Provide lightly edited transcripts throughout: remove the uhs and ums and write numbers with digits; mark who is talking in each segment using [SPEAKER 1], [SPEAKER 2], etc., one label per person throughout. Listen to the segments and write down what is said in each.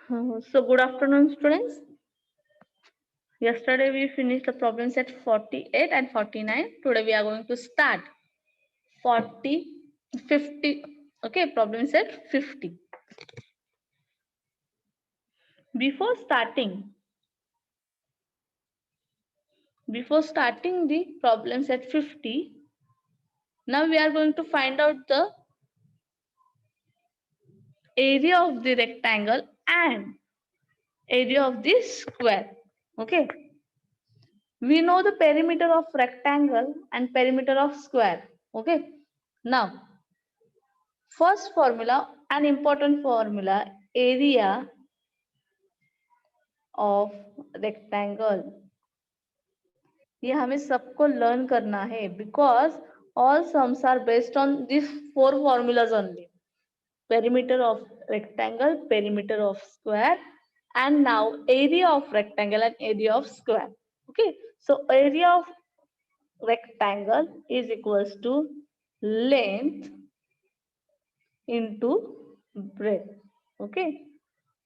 [SPEAKER 1] So good afternoon, students. Yesterday we finished the problem set 48 and 49. Today we are going to start 40, 50. Okay, problem set 50. Before starting the problem set 50, now we are going to find out the area of the rectangle and area of the square. Okay. We know the perimeter of rectangle and perimeter of square. Okay. Now, first formula, an important formula, area of rectangle. ये हमें सबको learn करना है because all sums are based on these four formulas only. Perimeter of rectangle, perimeter of square, and now area of rectangle and area of square. Okay, so area of rectangle is equals to length into breadth. Okay,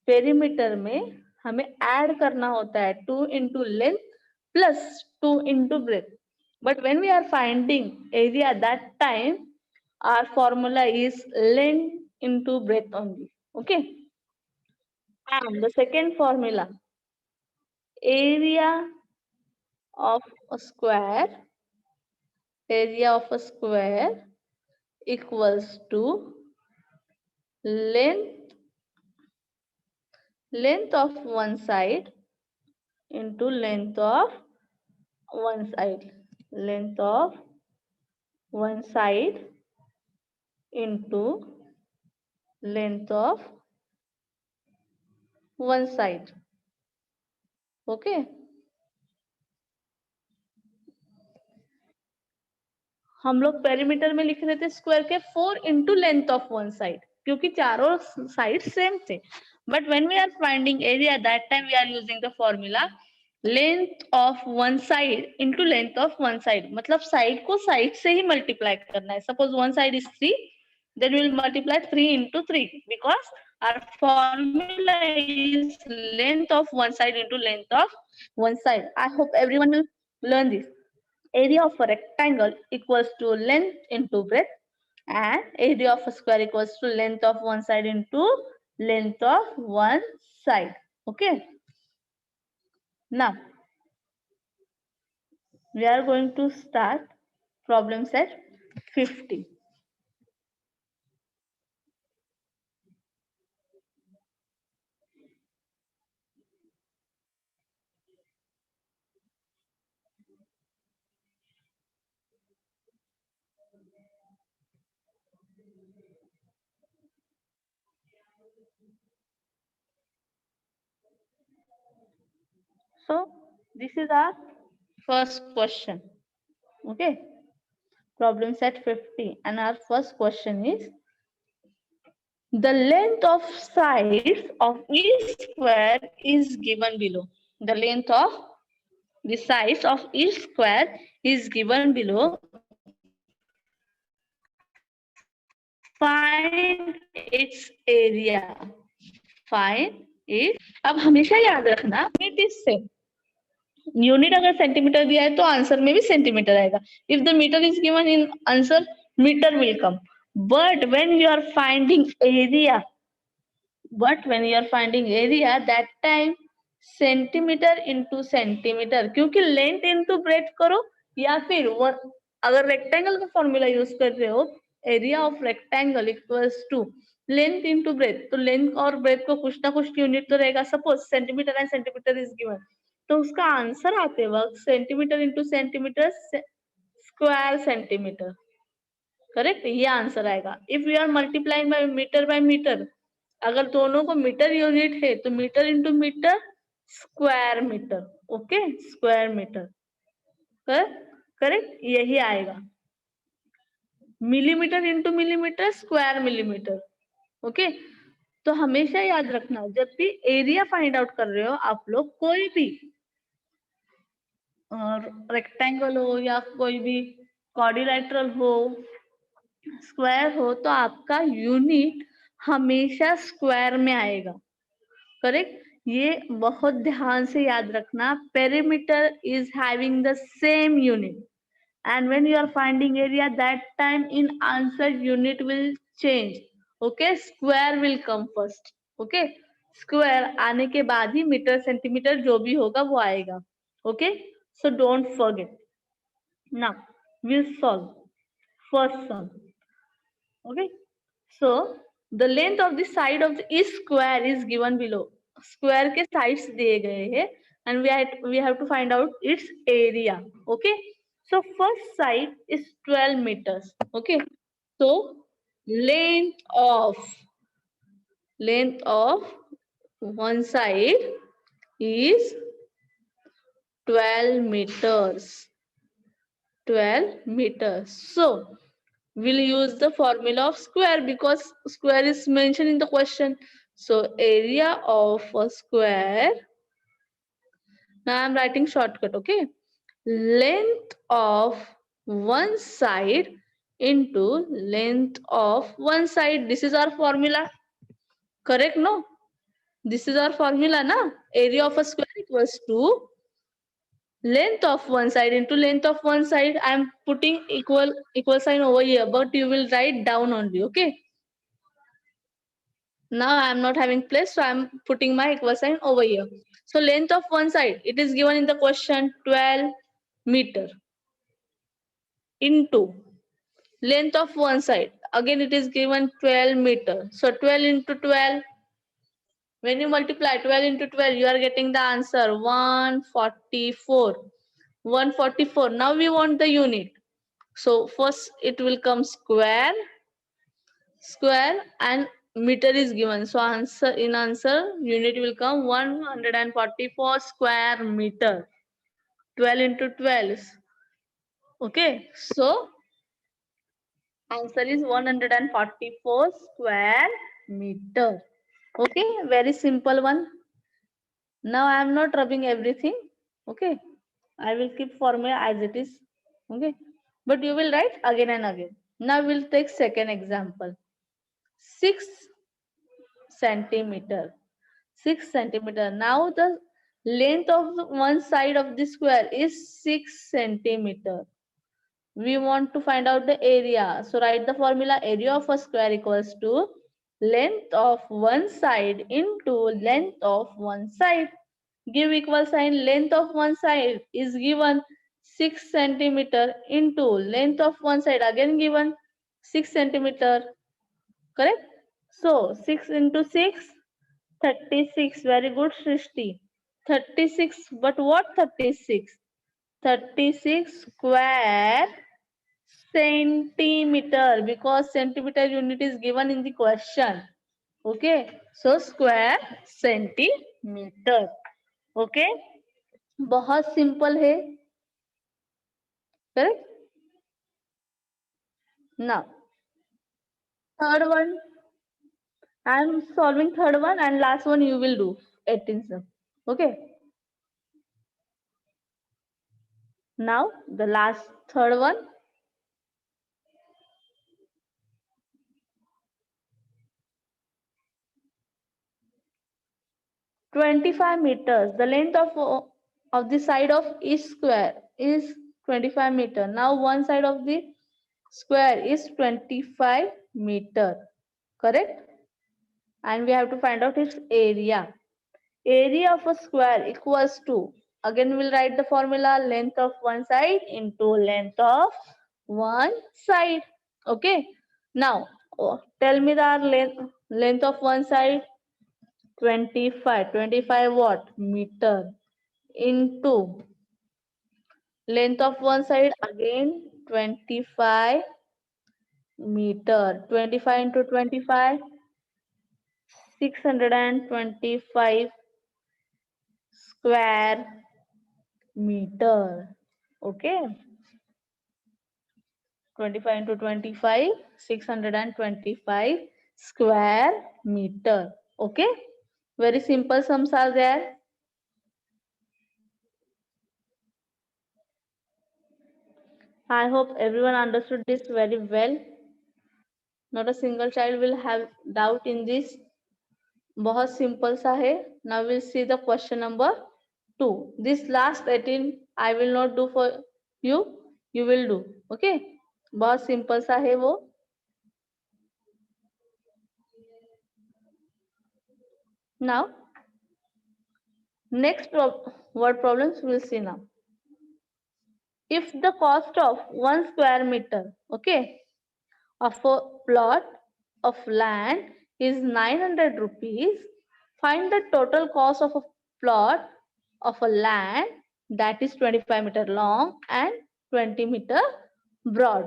[SPEAKER 1] perimeter में हमें add करना होता है 2 into length plus 2 into breadth. But when we are finding area, that time our formula is length into breadth only. Okay, and the second formula, area of a square, area of a square equals to length of one side into length of one side, length of one side into length of one side. Okay, हम लोग perimeter में लिख रहे थे square के 4 into length of one side, क्योंकि चारों side same थे. But when we are finding area, that time we are using the formula length of one side into length of one side. मतलब side को side से ही multiply करना है. Suppose one side is 3, then we will multiply 3 into 3 because our formula is length of one side into length of one side. I hope everyone will learn this. Area of a rectangle equals to length into breadth, and area of a square equals to length of one side into length of one side. Okay. Now, we are going to start problem set 50. So, this is our first question. Okay. Problem set 50, and our first question is, the length of sides of each square is given below. The length of the size of each square is given below. Find its area. Find it. अब हमेशा याद रखना unit is same. Unit अगर centimetre दिया है तो answer में भी सेंटीमीटर आएगा. If the metre is given in answer, metre will come. But when you are finding area, that time centimetre into centimetre, क्योंकि लेंथ इंटू ब्रेथ करो, या फिर अगर रेक्टेंगल का फॉर्मूला यूज कर रहे हो, area of rectangle equals to length into breadth, तो लेंथ और ब्रेथ को कुछ ना कुछ यूनिट तो रहेगा. Suppose centimeter and centimeter is given, तो उसका आंसर आते वक्त centimeter into centimeter square centimeter, correct, ये आंसर आएगा. If you are multiplying by meter, अगर दोनों को मीटर यूनिट है तो meter into meter square meter. Okay, square meter, correct, यही आएगा. Millimeter into millimetre square millimetre. Okay, तो हमेशा याद रखना, जब भी एरिया फाइंड आउट कर रहे हो आप लोग, कोई भी रेक्टेंगल हो या कोई भी क्वाड्रिलेटरल हो, स्क्वायर हो, तो आपका यूनिट हमेशा स्क्वायर में आएगा. करेक्ट। ये बहुत ध्यान से याद रखना, perimeter is having the same unit, and when you are finding area, that time in answer unit will change. Okay, square will come first. Okay, square आने के बाद ही मीटर सेंटीमीटर जो भी होगा वो आएगा. Okay, so don't forget. Now we'll solve first sum. Okay, so the length of the side of the each square is given below. Square के sides दिए गए हैं and we have to find out its area. Okay, so first side is 12 meters. Okay, so length of one side is 12 meters. 12 meters. So we'll use the formula of square because square is mentioned in the question. So area of a square, now I'm writing shortcut. Okay, length of one side into length of one side. This is our formula, correct? No, this is our formula na. Area of a square equals to length of one side into length of one side. I am putting equal sign over here, but you will write down only. Okay, now I am not having place, so I am putting my equal sign over here. So length of one side, it is given in the question 12 meter into length of one side, again it is given 12 meter. So 12 into 12, when you multiply 12 into 12, you are getting the answer 144. 144. Now we want the unit. So first it will come square and meter is given. So answer unit will come 144 square meter. 12 into 12. Okay. So answer is 144 square meter. Okay. Very simple one. Now I am not rubbing everything. Okay. I will keep formula as it is. Okay. But you will write again and again. Now we'll take second example. 6 centimeter. 6 centimeter. Now the length of one side of the square is 6 centimeter. We want to find out the area. So write the formula, area of a square equals to length of one side into length of one side. Give equal sign, length of one side is given 6 centimeter into length of one side, again given 6 centimeter. Correct? So 6 into 6, 36. Very good, Srishti. 36. But what 36? 36 square centimeter, because centimeter unit is given in the question. Okay. So square centimeter. Okay. बहुत simple है. Correct? Now, third one. I am solving third one and last one you will do 18th sum. Okay. Now the last third one. 25 meters. The length of the side of each square is 25 meter. Now one side of the square is 25 meter. Correct? And we have to find out its area. Area of a square equals to, again we'll write the formula, length of one side into length of one side. Okay. Now tell me the length of one side. 25 what? Meter into length of one side, again 25 meter. 25 into 25, 625 square meter. Okay. 25 into 25, 625 square meter. Okay. Very simple sums are there. I hope everyone understood this very well. Not a single child will have doubt in this. बहुत simple सा है. Now will see the question number 2. This last 18 I will not do for you, you will do. Okay, बहुत simple सा है वो. Now next word problems we'll see now. If the cost of 1 square meter, okay, of a plot of land is 900 rupees, find the total cost of a plot of a land that is 25 meter long and 20 meter broad.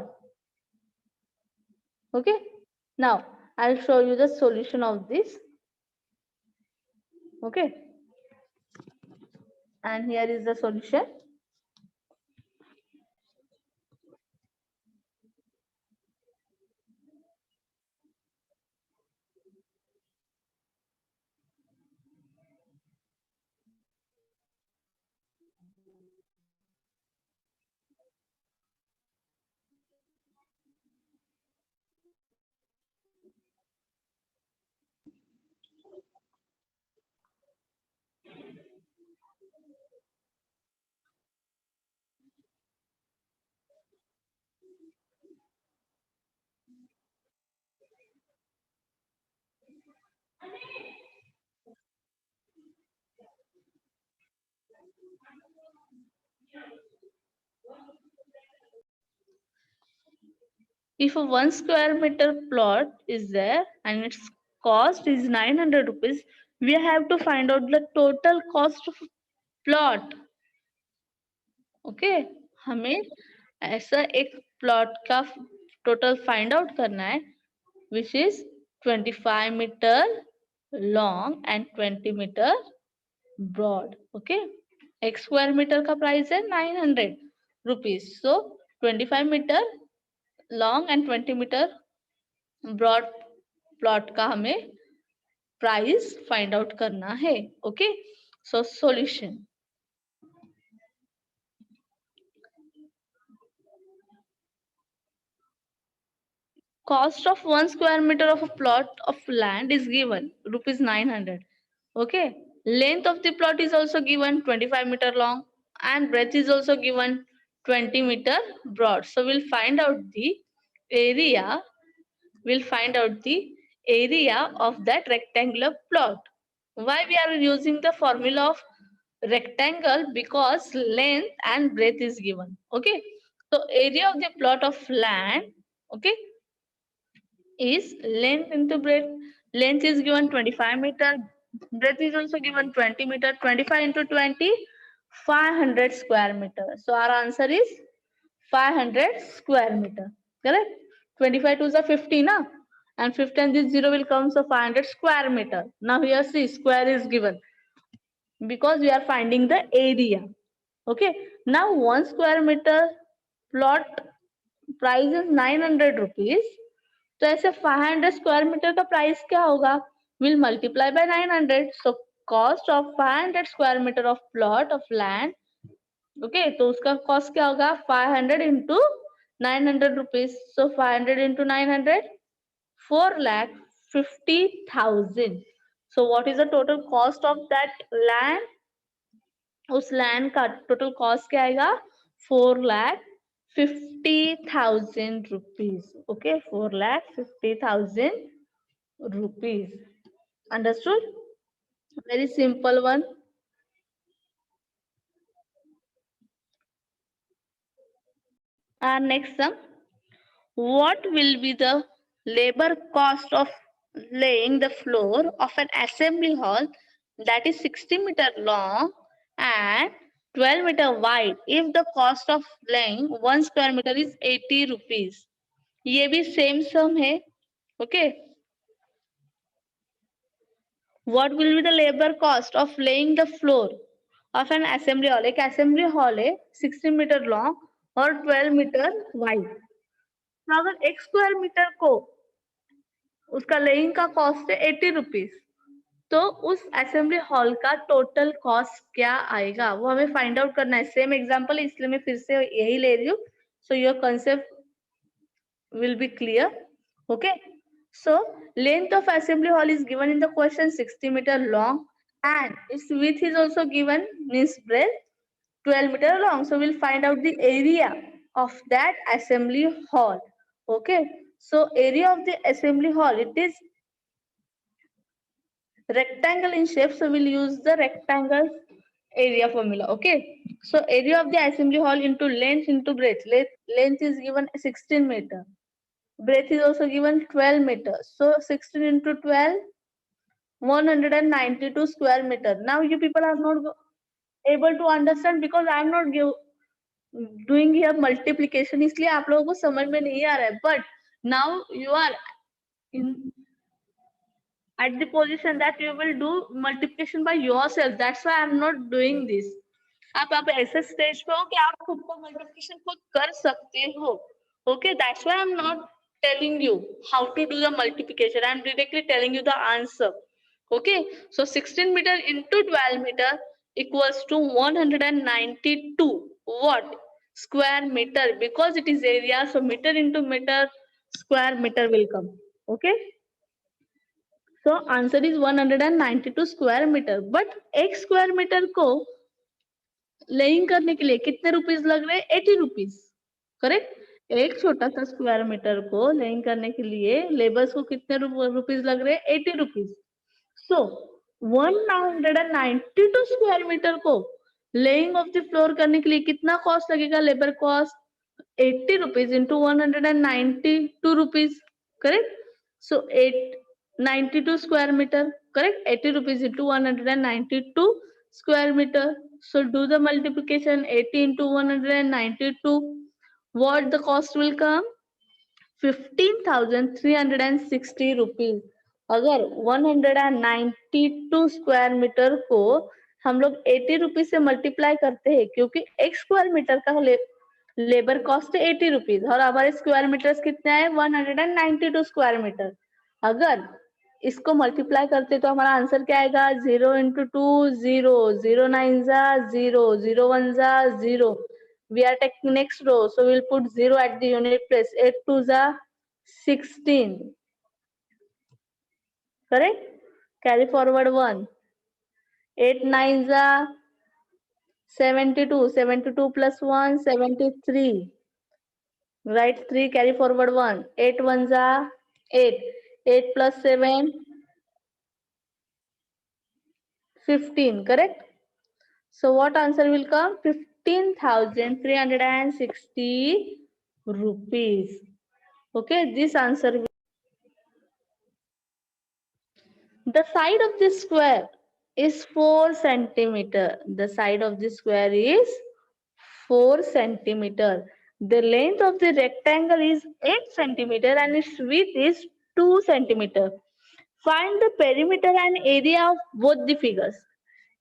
[SPEAKER 1] Okay, now I'll show you the solution of this. Okay, and here is the solution. If a 1 square meter plot is there and its cost is 900 rupees, we have to find out the total cost of plot. Okay, हमें ऐसा एक plot का total find out करना है which is 25 meter long and 20 meter broad. Okay, एक square metre का price है 900 rupees. So 25 meter long and 20 meter broad plot का हमें प्राइस फाइंड आउट करना है. Okay, so solution. Cost of 1 square meter of a plot of land is given rupees 900. Okay, length of the plot is also given 25 meter long and breadth is also given 20 meter broad. So we'll find out the area. We'll find out the area of that rectangular plot. Why we are using the formula of rectangle? Because length and breadth is given. Okay, so area of the plot of land, okay, is length into breadth. Length is given 25 meter, breadth is also given 20 meter. 25 into 20, 500 square meter. So our answer is 500 square meter. Correct? 25 to the 50 na, and 50 and this 0 will come, so 500 square meter. Now here see square is given because we are finding the area. Okay, now 1 square meter plot price is 900 rupees. तो ऐसे 500 square metre का price क्या होगा? Will multiply by 900. So cost of 500 square meter of plot of land. Okay, तो उसका cost क्या होगा? 500 into 900 rupees. So 500 into 900, 4,50,000. So what is the total cost of that land? उस लैंड का total cost क्या आएगा? 4,50,000 rupees. Okay, 4,50,000 rupees. Understood? Very simple one. Next sum. What will be the labor cost of laying the floor of an assembly hall that is 60 meter long and 12 meter wide if the cost of laying 1 square meter is 80 rupees? ये भी same सम है. Okay, what will be the labor cost of laying the floor of an assembly hall? एक assembly hall है 60 metre long और 12 metre wide. तो अगर एक square metre को उसका लेइंग का कॉस्ट है 80 रुपीज, तो उस असेंबली हॉल का टोटल कॉस्ट क्या आएगा वो हमें फाइंड आउट करना है. सेम एग्जांपल है इसलिए मैं फिर से यही ले रही हूँ. So your concept will be clear. Okay, So length of assembly hall is given in the question 60 meter long, and its width is also given, means breadth 12 meter long. So we'll find out the area of that assembly hall. Okay, so area of the assembly hall, it is rectangle in shape, so we'll use the rectangle area formula. Okay, so area of the assembly hall into length into breadth. Length is given 16 meter, breadth is also given 12 meters, so 16 into 12, 192 square meter. Now you people are not able to understand because I am not doing here multiplication, इसलिए आप लोगों को समझ में नहीं आ रहा है. But now you are in at the position that you will do multiplication by yourself. That's why I'm not doing this. आप ऐसे स्टेज पे हो कि आप खुद को मल्टीप्लिकेशन खुद कर सकते हो. Okay, that's why I'm not telling you how to do the multiplication. I'm directly telling you the answer. Okay, so 16 meter into 12 meter equals to 192 what square meter, because it is area, so meter into meter, square meter will come. Okay, so answer is 192 square meter. But एक square metre को laying करने के लिए कितने rupees लग रहे हैं? 80 rupees. Correct, एक छोटा सा स्क्वायर मीटर को लेइंग करने के लिए लेबर्स को कितने रुपीस लग रहे हैं? 80 रुपीस. सो 192 स्क्वायर मीटर को लेइंग ऑफ द फ्लोर करने के लिए कितना कॉस्ट लगेगा? Labour cost 80 rupees into 192 rupees. Correct, so 892 square meter. Correct, 80 rupees into 192 square meter. So do the multiplication, 80 into 192, what the cost will come? 15,360 rupees. अगर 192 square metre को हम लोग 80 rupees से मल्टीप्लाई करते हैं, क्योंकि एक स्क्वायर मीटर का लेबर कॉस्ट है 80 रुपीज और हमारे स्क्वायर मीटर्स कितने आए? 192 स्क्वायर मीटर. अगर इसको मल्टीप्लाई करते तो हमारा आंसर क्या आएगा? 0 इंटू 2 0, 0 9 जा 0, 0 1 जा 0. We are taking next row, so we'll put 0 at the unit place. 8 2 जा 16. Correct, carry forward 1. 8 9 जा 72, 72 plus 1 73. Write 3, carry forward 1. 8 1 जा 8, 8 plus 7 15. Correct, so what answer will come? 15,360 rupees. Okay, this answer will... The side of this square is 4 centimeter. The side of this square is 4 centimeter. The length of the rectangle is 8 centimeter and its width is 2 centimeter. Find the perimeter and area of both the figures.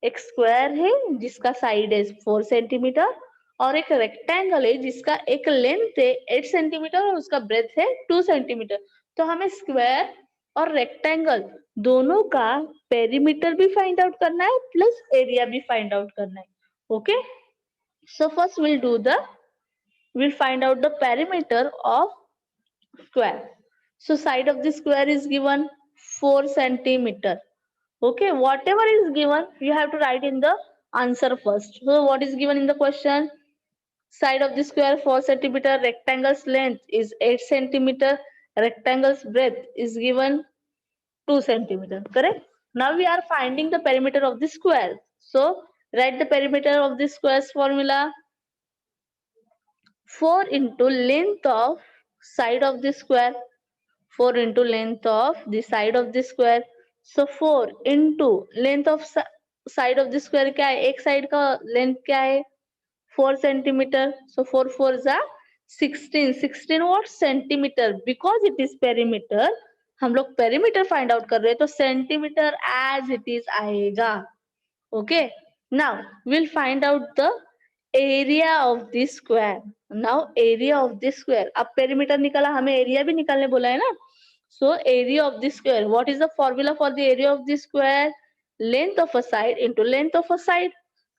[SPEAKER 1] एक square है जिसका side है 4 centimetre और एक rectangle है जिसका एक length है 8 सेंटीमीटर और उसका ब्रेथ है 2 सेंटीमीटर. तो हमें स्क्वायर और रेक्टेंगल दोनों का पेरीमीटर भी फाइंड आउट करना है प्लस एरिया भी फाइंड आउट करना है. Okay, so first we'll find out the perimeter of square. So side of the square is given 4 centimeter. Okay, whatever is given you have to write in the answer first. So what is given in the question? Side of the square 4 centimeter, rectangle's length is 8 centimeter, rectangle's breadth is given 2 centimeter. Correct, now we are finding the perimeter of the square. So write the perimeter of the square's formula. 4 into length of side of the square, 4 into length of the side of the square. So 4 into length of side of the square क्या है? एक side का length क्या है? 4 centimeter. So 4 4 जा 16. 16 what? Centimetre. Because it is perimeter, हम लोग perimeter find out कर रहे हैं तो सेंटीमीटर एज इट इज आएगा. Okay, now will find out the area of the square. Now area of the square. अब पेरीमीटर निकाला, हमें एरिया भी निकालने बोला है ना. So area of the square, what is the formula for the area of the square? Length of a side into length of a side.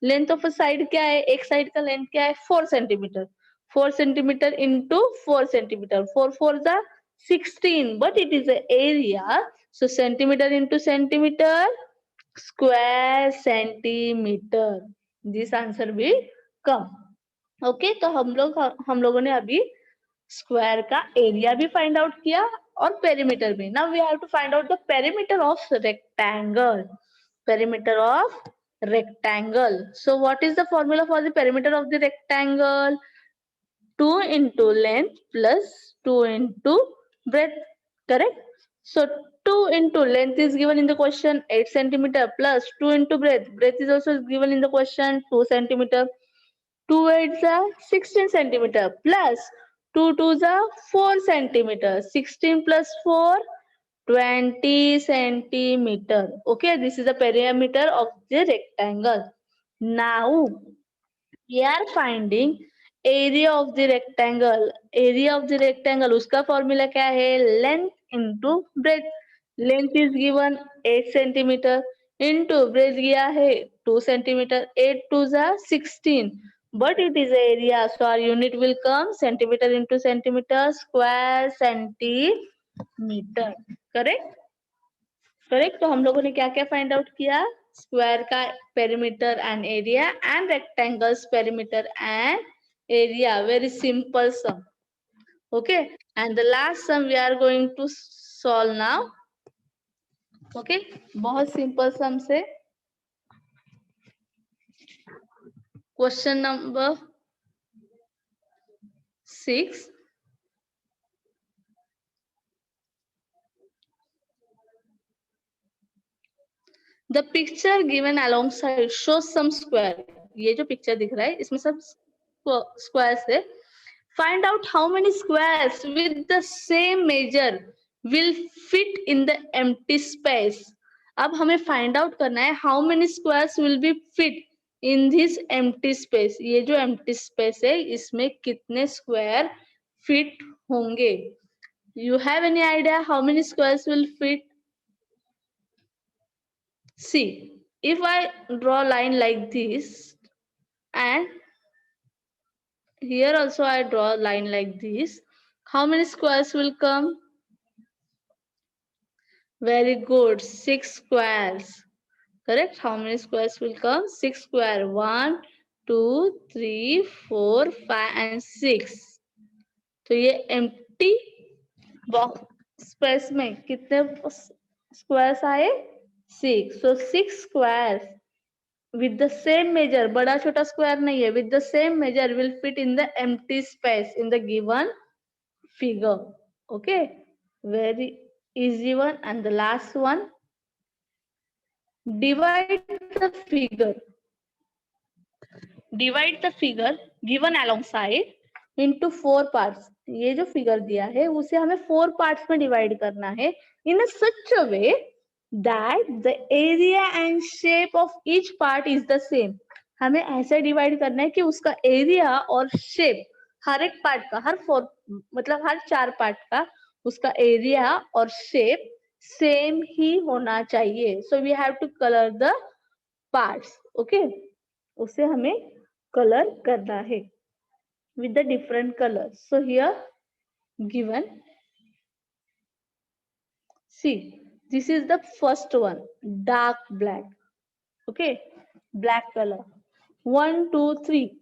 [SPEAKER 1] Length of a side क्या है? एक साइड का लेंथ क्या है? 4 सेंटीमीटर. 4 centimetre into 4 centimetre. 4 4 जा 16, but it is an area. So centimeter into centimeter, square centimeter. This answer will come. Okay तो हम लोगों ने अभी स्क्वायर का एरिया भी फाइंड आउट किया और पेरीमीटर भी. Now we have to find out the perimeter of rectangle. Perimeter of rectangle. So what is the formula for the perimeter of the rectangle? 2 into length plus 2 into breadth. Correct? So 2 into length is given in the question 8 centimeter plus 2 into breadth. Breadth is also given in the question 2 centimeter. 2 8s are 16 centimeter plus 2 2s are 4 centimeter. 16 plus 4, 20 centimeter. Okay, this is the perimeter of the rectangle. Now we are finding area of the rectangle. Area of the rectangle, उसका formula क्या है? Length into breadth. Length is given 8 centimeter into breadth गया है 2 centimeter. 8 2s are 16. But it is area, so our unit will come centimeter into centimeter, square centimeter. Correct? Correct. तो हम लोगों ने क्या क्या फाइंड आउट किया? स्क्वायर का perimeter and area and rectangles perimeter and area. Very simple sum. Okay and the last sum we are going to solve now. Okay बहुत simple sum से question number 6. The picture given alongside shows some square. ये जो picture दिख रहा है इसमें सब squares है. Find out how many squares with the same measure will fit in the empty space. अब हमें find out करना है how many squares will be fit in this empty space. ये जो empty space है इसमें कितने square fit होंगे? You have any idea how many squares will fit? See, if I draw a line like this and here also I draw a line like this, how many squares will come? Very good, 6 squares. Correct? How many squares will come? 6 square. 1, 2, 3, 4, 5 and 6. तो ये empty box space में कितने squares आए? 6. So 6 squares with the same measure, बड़ा छोटा square नहीं है, with the same measure will fit in the empty space in the given figure. Okay, very easy one. And the last one, divide the figure. Divide the figure given alongside into 4 parts. ये जो figure दिया है उसे हमें 4 parts में divide करना है in a such a way that the area and shape of each part is the same. हमें ऐसे divide करना है कि उसका area और shape हर एक part का मतलब हर 4 part का उसका area और shape same ही होना चाहिए. So we have to color the parts. Okay, उसे हमें color करना है with the different colors. So here given, see, this is the first one, dark black. Okay, black color. 1, 2, 3.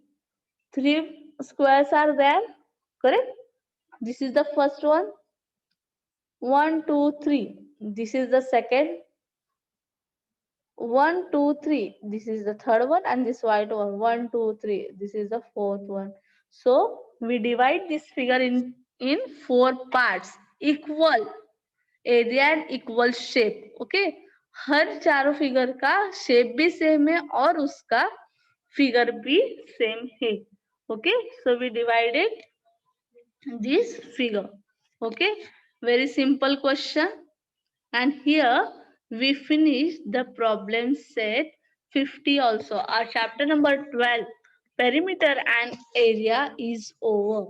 [SPEAKER 1] 3 squares are there. Correct? This is the first one. 1, 2, 3. This is the second. 1, 2, 3. This is the third one, and this white one. 1, 2, 3. This is the fourth one. So we divide this figure in 4 parts, equal area and equal shape. Okay, हर चारों figure का shape भी same है और उसका figure भी same है. Okay, so we divided this figure. Okay, very simple question. And here we finish the problem set 50 also. Our chapter number 12, perimeter and area, is over.